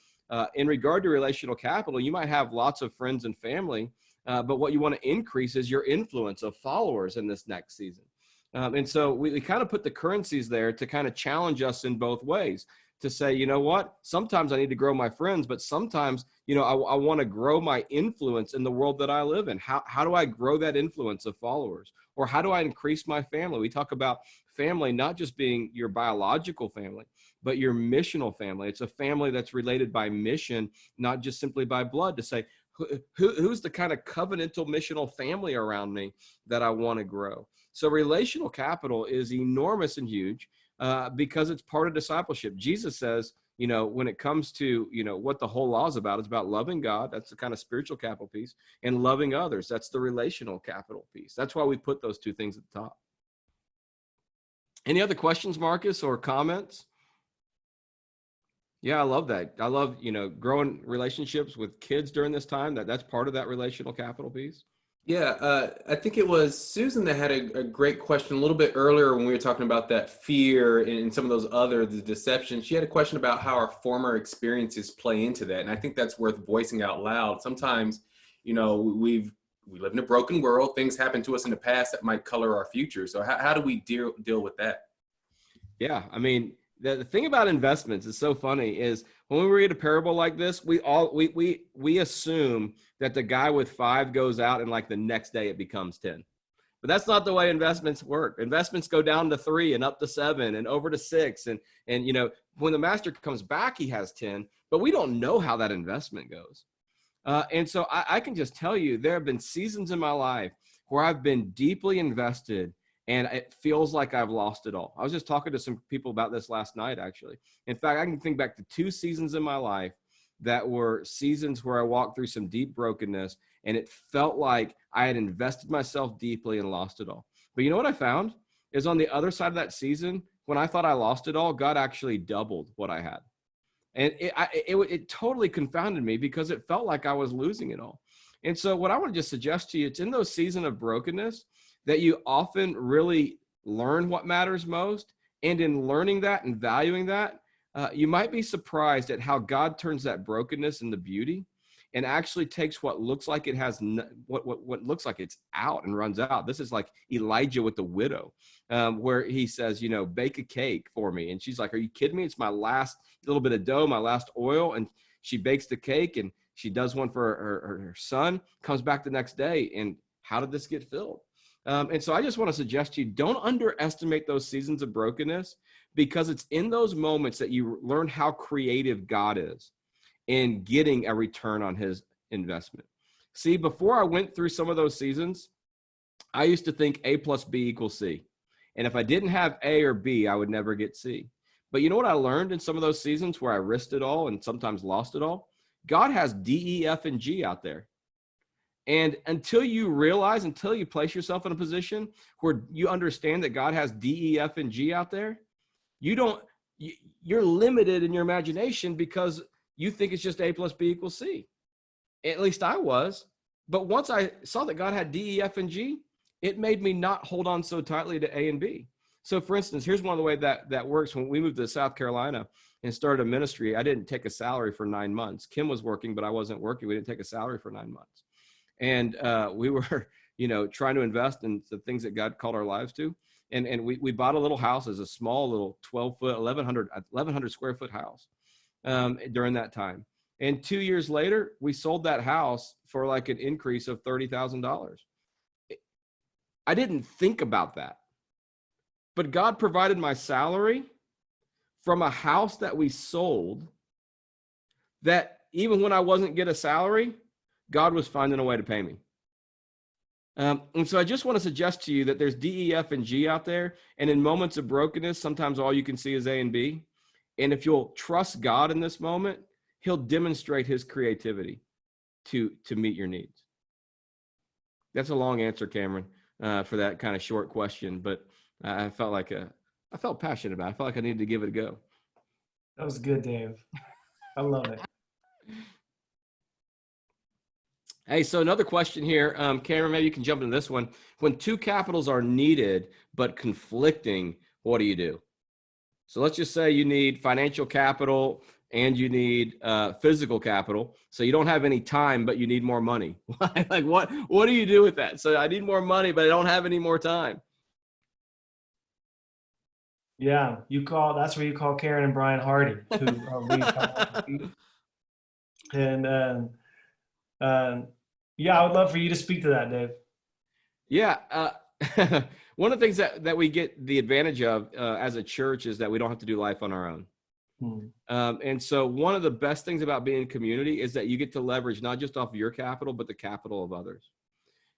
in regard to relational capital, you might have lots of friends and family, but what you want to increase is your influence of followers in this next season. And so we kind of put the currencies there to kind of challenge us in both ways. to say, you know what, sometimes I need to grow my friends, but sometimes, I want to grow my influence in the world that I live in. How do I grow that influence of followers? Or how do I increase my family? We talk about family not just being your biological family, but your missional family. It's a family that's related by mission, not just simply by blood, to say, who's the kind of covenantal missional family around me that I want to grow? So relational capital is enormous and huge because it's part of discipleship. Jesus says, when it comes to, what the whole law is about, it's about loving God. That's the kind of spiritual capital piece, and loving others. That's the relational capital piece. That's why we put those two things at the top. Any other questions, Marcus, or comments? Yeah, I love that. I love, growing relationships with kids during this time. That's part of that relational capital piece. Yeah, I think it was Susan that had a great question a little bit earlier when we were talking about that fear and some of those the deception. She had a question about how our former experiences play into that. And I think that's worth voicing out loud. Sometimes, we live in a broken world. Things happen to us in the past that might color our future. So how do we deal with that? Yeah, I mean, the thing about investments is so funny is when we read a parable like this, we assume that the guy with 5 goes out and like the next day it becomes 10. But that's not the way investments work. Investments go down to 3 and up to 7 and over to 6. And when the master comes back, he has 10, but we don't know how that investment goes. And so I can just tell you, there have been seasons in my life where I've been deeply invested and it feels like I've lost it all. I was just talking to some people about this last night, actually. In fact, I can think back to 2 seasons in my life that were seasons where I walked through some deep brokenness, and it felt like I had invested myself deeply and lost it all. But you know what I found is on the other side of that season, when I thought I lost it all, God actually doubled what I had. And it totally confounded me because it felt like I was losing it all. And so what I want to just suggest to you, it's in those seasons of brokenness that you often really learn what matters most. And in learning that and valuing that, you might be surprised at how God turns that brokenness into beauty and actually takes what looks like it has, what looks like it's out and runs out. This is like Elijah with the widow, where he says, bake a cake for me. And she's like, are you kidding me? It's my last little bit of dough, my last oil. And she bakes the cake and she does one for her son, comes back the next day. And how did this get filled? And so I just want to suggest to you, don't underestimate those seasons of brokenness, because it's in those moments that you learn how creative God is in getting a return on his investment. See, before I went through some of those seasons, I used to think A plus B equals C. And if I didn't have A or B, I would never get C. But you know what I learned in some of those seasons where I risked it all and sometimes lost it all? God has D, E, F, and G out there. And until you place yourself in a position where you understand that God has D, E, F, and G out there, you're limited in your imagination because you think it's just A plus B equals C. At least I was. But once I saw that God had D, E, F, and G, it made me not hold on so tightly to A and B. So for instance, here's one of the ways that works. When we moved to South Carolina and started a ministry, I didn't take a salary for 9 months. Kim was working, but I wasn't working. We didn't take a salary for 9 months. And we were, trying to invest in the things that God called our lives to. And we bought a little house as a small little 12-foot, 1,100 square foot house during that time. And 2 years later, we sold that house for like an increase of $30,000. I didn't think about that. But God provided my salary from a house that we sold, that even when I wasn't getting a salary, God was finding a way to pay me. And so I just want to suggest to you that there's D, E, F, and G out there. And in moments of brokenness, sometimes all you can see is A and B. And if you'll trust God in this moment, he'll demonstrate his creativity to meet your needs. That's a long answer, Cameron, for that kind of short question. But I felt passionate about it. I felt like I needed to give it a go. That was good, Dave. I love it. Hey, so another question here, Cameron, maybe you can jump into this one. When 2 capitals are needed but conflicting, what do you do? So let's just say you need financial capital and you need physical capital. So you don't have any time, but you need more money. Like what do you do with that? So I need more money, but I don't have any more time. Yeah, that's where you call Karen and Brian Hardy, who we come on to meet. And uh, yeah, I would love for you to speak to that, Dave. Yeah. One of the things that we get the advantage of as a church is that we don't have to do life on our own. Hmm. And so one of the best things about being in community is that you get to leverage not just off of your capital, but the capital of others.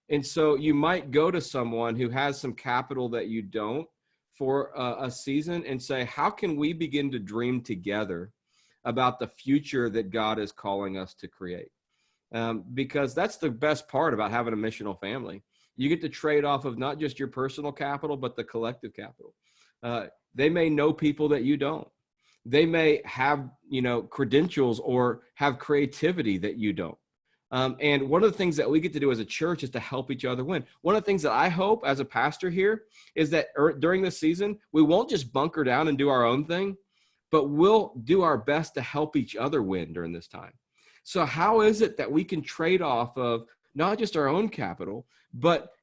And so you might go to someone who has some capital that you don't for a season and say, how can we begin to dream together about the future that God is calling us to create? Because that's the best part about having a missional family. You get to trade off of not just your personal capital, but the collective capital. They may know people that you don't. They may have, credentials or have creativity that you don't. And one of the things that we get to do as a church is to help each other win. One of the things that I hope as a pastor here is that during this season, we won't just bunker down and do our own thing, but we'll do our best to help each other win during this time. So how is it that we can trade off of not just our own capital, but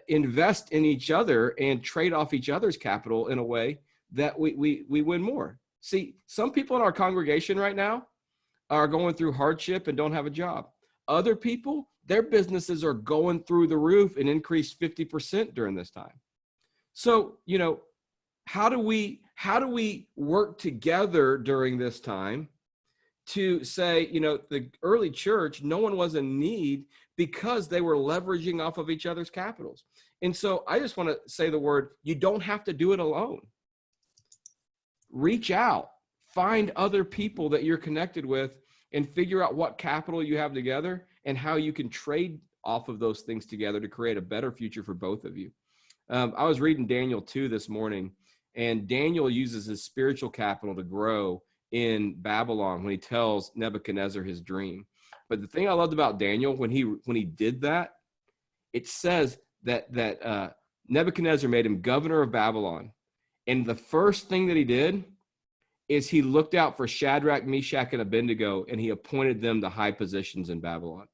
invest in each other and trade off each other's capital in a way that we win more? See, some people in our congregation right now are going through hardship and don't have a job. Other people, their businesses are going through the roof and increased 50% during this time. So, how do we work together during this time to say, the early church, no one was in need because they were leveraging off of each other's capitals. And so I just want to say the word, you don't have to do it alone. Reach out, find other people that you're connected with and figure out what capital you have together and how you can trade off of those things together to create a better future for both of you. I was reading Daniel 2 this morning, and Daniel uses his spiritual capital to grow in Babylon when he tells Nebuchadnezzar his dream. But the thing I loved about Daniel when he did that, it says that Nebuchadnezzar made him governor of Babylon. And the first thing that he did is he looked out for Shadrach, Meshach, and Abednego, and he appointed them to high positions in Babylon.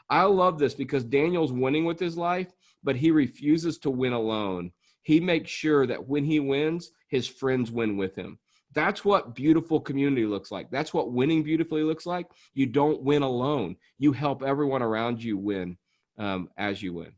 I love this because Daniel's winning with his life, but he refuses to win alone. He makes sure that when he wins, his friends win with him. That's what beautiful community looks like. That's what winning beautifully looks like. You don't win alone. You help everyone around you win as you win.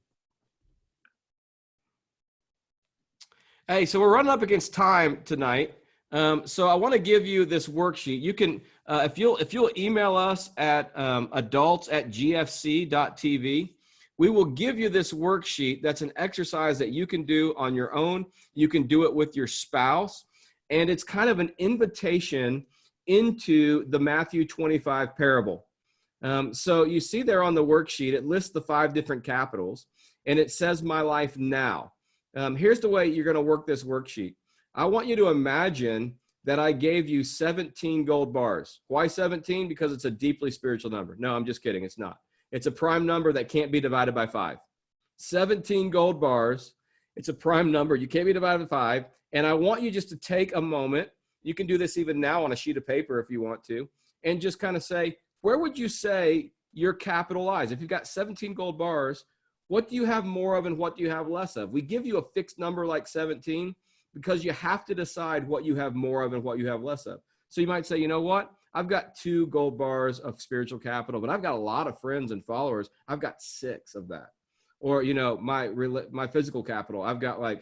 Hey, so we're running up against time tonight. So I want to give you this worksheet. You can, if you'll email us at adults@gfc.tv, we will give you this worksheet. That's an exercise that you can do on your own. You can do it with your spouse. And it's kind of an invitation into the Matthew 25 parable. So you see there on the worksheet, it lists the 5 different capitals, and it says my life now. Here's the way you're going to work this worksheet. I want you to imagine that I gave you 17 gold bars. Why 17? Because it's a deeply spiritual number. No, I'm just kidding. It's not. It's a prime number that can't be divided by 5. 17 gold bars. It's a prime number. You can't be divided by 5. And I want you just to take a moment. You can do this even now on a sheet of paper if you want to, and just kind of say, where would you say your capital lies? If you've got 17 gold bars, what do you have more of and what do you have less of? We give you a fixed number like 17 because you have to decide what you have more of and what you have less of. So you might say, you know what? I've got 2 gold bars of spiritual capital, but I've got a lot of friends and followers. I've got 6 of that. Or, my physical capital, I've got 1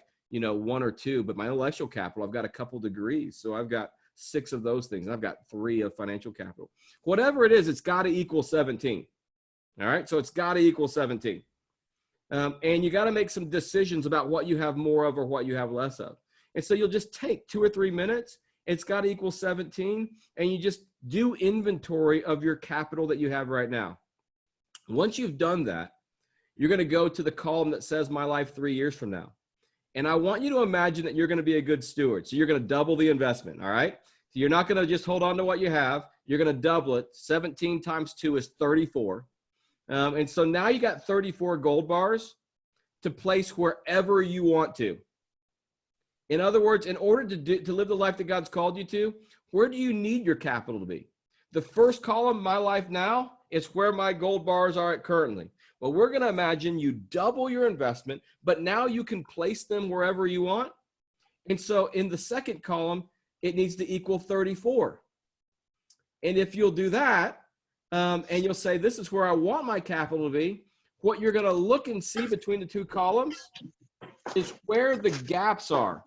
or 2, but my intellectual capital, I've got a couple degrees. So I've got 6 of those things. I've got 3 of financial capital. Whatever it is, it's got to equal 17. All right. So it's got to equal 17. And you got to make some decisions about what you have more of or what you have less of. And so you'll just take 2 or 3 minutes. It's got to equal 17. And you just do inventory of your capital that you have right now. Once you've done that, you're going to go to the column that says my life 3 years from now. And I want you to imagine that you're going to be a good steward. So you're going to double the investment. All right. So you're not going to just hold on to what you have. You're going to double it. 17 times 2 is 34. And so now you got 34 gold bars to place wherever you want to. In other words, in order to live the life that God's called you to, where do you need your capital to be? The first column, my life now, is where my gold bars are at currently. Well, we're going to imagine you double your investment, but now you can place them wherever you want. And so in the second column, it needs to equal 34. And if you'll do that, and you'll say, this is where I want my capital to be, what you're going to look and see between the two columns is where the gaps are.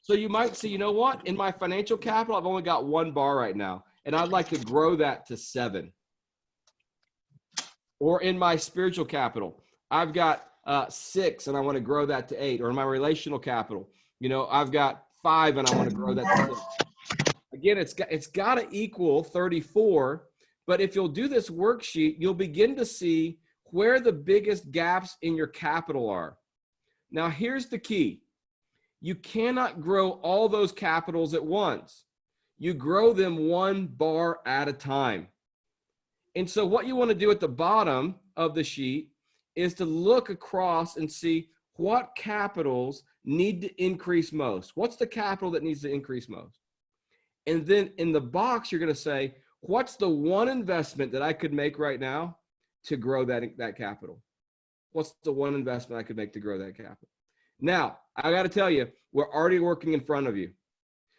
So you might see, you know what, in my financial capital, I've only got 1 bar right now, and I'd like to grow that to 7. Or in my spiritual capital, I've got 6 and I want to grow that to 8. Or in my relational capital, you know, I've got 5 and I want to grow that to 6. Again, it's got to equal 34. But if you'll do this worksheet, you'll begin to see where the biggest gaps in your capital are. Now, here's the key. You cannot grow all those capitals at once. You grow them 1 bar at a time. And so what you want to do at the bottom of the sheet is to look across and see what capitals need to increase most. What's the capital that needs to increase most? And then in the box, you're going to say, what's the one investment that I could make right now to grow that capital? What's the one investment I could make to grow that capital? Now, I got to tell you, we're already working in front of you.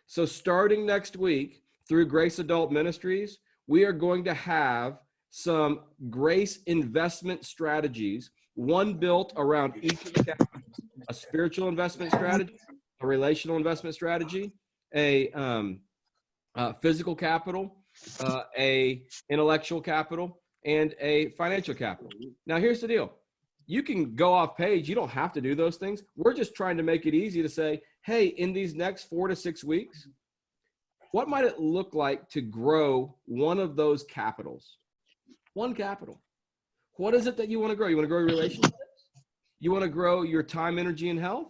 So starting next week through Grace Adult Ministries, we are going to have some Grace investment strategies, one built around each of the capitals: a spiritual investment strategy, a relational investment strategy, a physical capital, a intellectual capital, and a financial capital. Now, here's the deal. You can go off page. You don't have to do those things. We're just trying to make it easy to say, hey, in these next 4 to 6 weeks, what might it look like to grow one of those capitals? One capital. What is it that you want to grow? You want to grow your relationships? You want to grow your time, energy, and health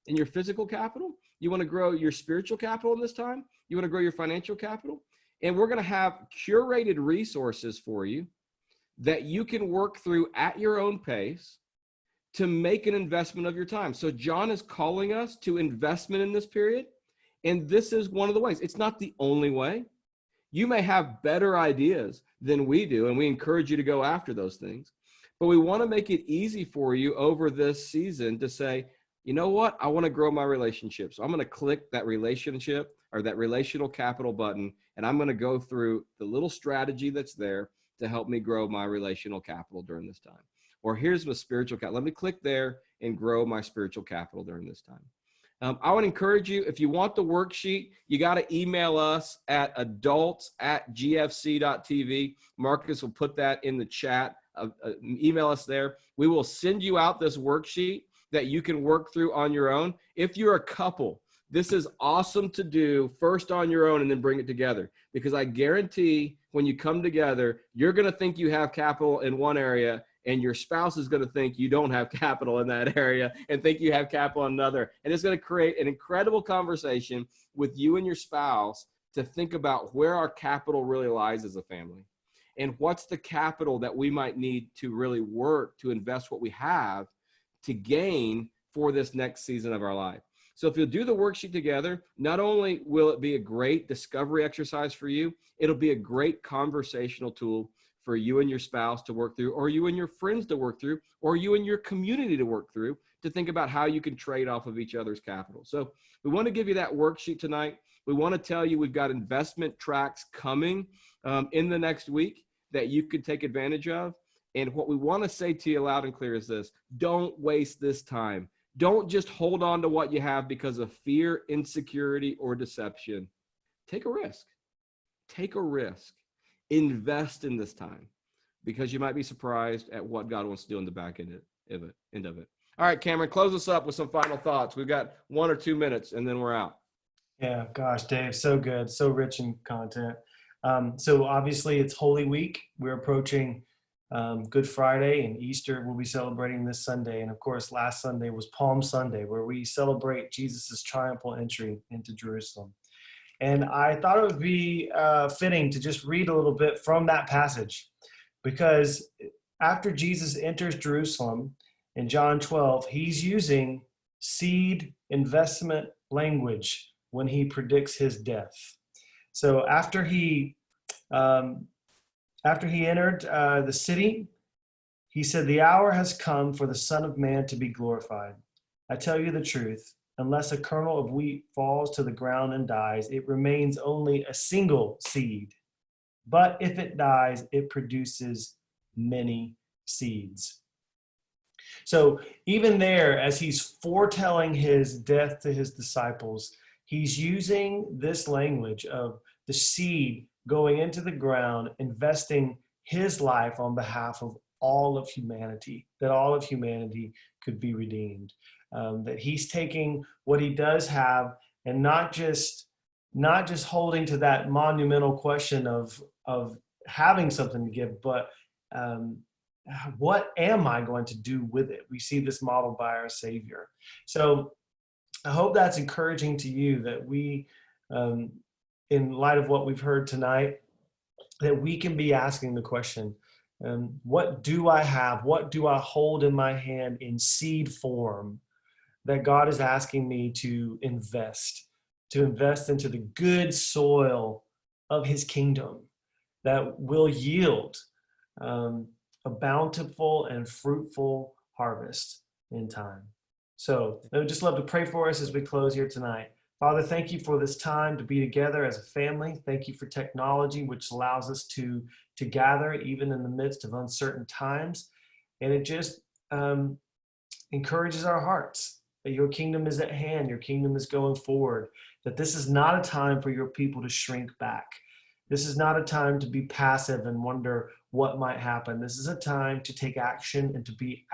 and your physical capital? You want to grow your spiritual capital in this time? You want to grow your financial capital? And we're going to have curated resources for you that you can work through at your own pace to make an investment of your time. So John is calling us to investment in this period. And this is one of the ways. It's not the only way. You may have better ideas than we do, and we encourage you to go after those things. But we want to make it easy for you over this season to say, you know what? I want to grow my relationships. So I'm going to click that relationship or that relational capital button, and I'm going to go through the little strategy that's there to help me grow my relational capital during this time. Or here's my spiritual capital. Let me click there and grow my spiritual capital during this time. I would encourage you, if you want the worksheet, you got to email us at adults@gfc.tv. Marcus will put that in the chat. Email us there. We will send you out this worksheet that you can work through on your own. If you're a couple, this is awesome to do first on your own and then bring it together, because I guarantee when you come together, you're going to think you have capital in one area, and your spouse is going to think you don't have capital in that area and think you have capital in another. And it's going to create an incredible conversation with you and your spouse to think about where our capital really lies as a family, and what's the capital that we might need to really work to invest what we have to gain for this next season of our life. So if you'll do the worksheet together, not only will it be a great discovery exercise for you, it'll be a great conversational tool for you and your spouse to work through, or you and your friends to work through, or you and your community to work through, to think about how you can trade off of each other's capital. So we want to give you that worksheet tonight. We want to tell you we've got investment tracks coming in the next week that you could take advantage of. And what we want to say to you loud and clear is this: don't waste this time. Don't just hold on to what you have because of fear, insecurity, or deception. Take a risk. Take a risk. Invest in this time, because you might be surprised at what God wants to do in the back end of it. All right, Cameron, close us up with some final thoughts. We've got 1 or 2 minutes and then we're out. Yeah, gosh, Dave, so good, so rich in content. So obviously it's Holy Week. We're approaching Good Friday, and Easter we'll be celebrating this Sunday. And of course, last Sunday was Palm Sunday, where we celebrate Jesus's triumphal entry into Jerusalem. And I thought it would be fitting to just read a little bit from that passage, because after Jesus enters Jerusalem in John 12, he's using seed investment language when he predicts his death. So after he entered the city, he said, "The hour has come for the Son of Man to be glorified. I tell you the truth. unless a kernel of wheat falls to the ground and dies, it remains only a single seed. But if it dies, it produces many seeds. So even there, as he's foretelling his death to his disciples, he's using this language of the seed going into the ground, investing his life on behalf of all of humanity, that all of humanity could be redeemed. That he's taking what he does have and not just holding to that monumental question of having something to give, but what am I going to do with it? We see this modeled by our Savior. So I hope that's encouraging to you, that we, in light of what we've heard tonight, that we can be asking the question, what do I have? What do I hold in my hand in seed form that God is asking me to invest into the good soil of his kingdom that will yield a bountiful and fruitful harvest in time. So I would just love to pray for us as we close here tonight. Father, thank you for this time to be together as a family. Thank you for technology, which allows us to gather even in the midst of uncertain times. And it just encourages our hearts that your kingdom is at hand, your kingdom is going forward, that this is not a time for your people to shrink back. This is not a time to be passive and wonder what might happen. This is a time to take action and to be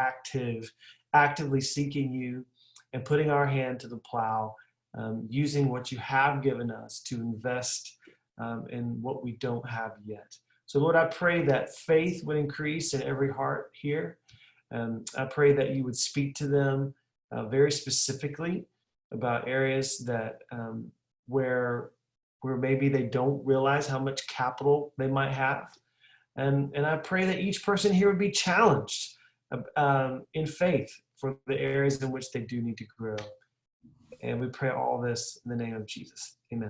actively seeking you and putting our hand to the plow, using what you have given us to invest in what we don't have yet. So Lord, I pray that faith would increase in every heart here. I pray that you would speak to them very specifically about areas that where maybe they don't realize how much capital they might have. And I pray that each person here would be challenged in faith for the areas in which they do need to grow. And we pray all this in the name of Jesus. Amen.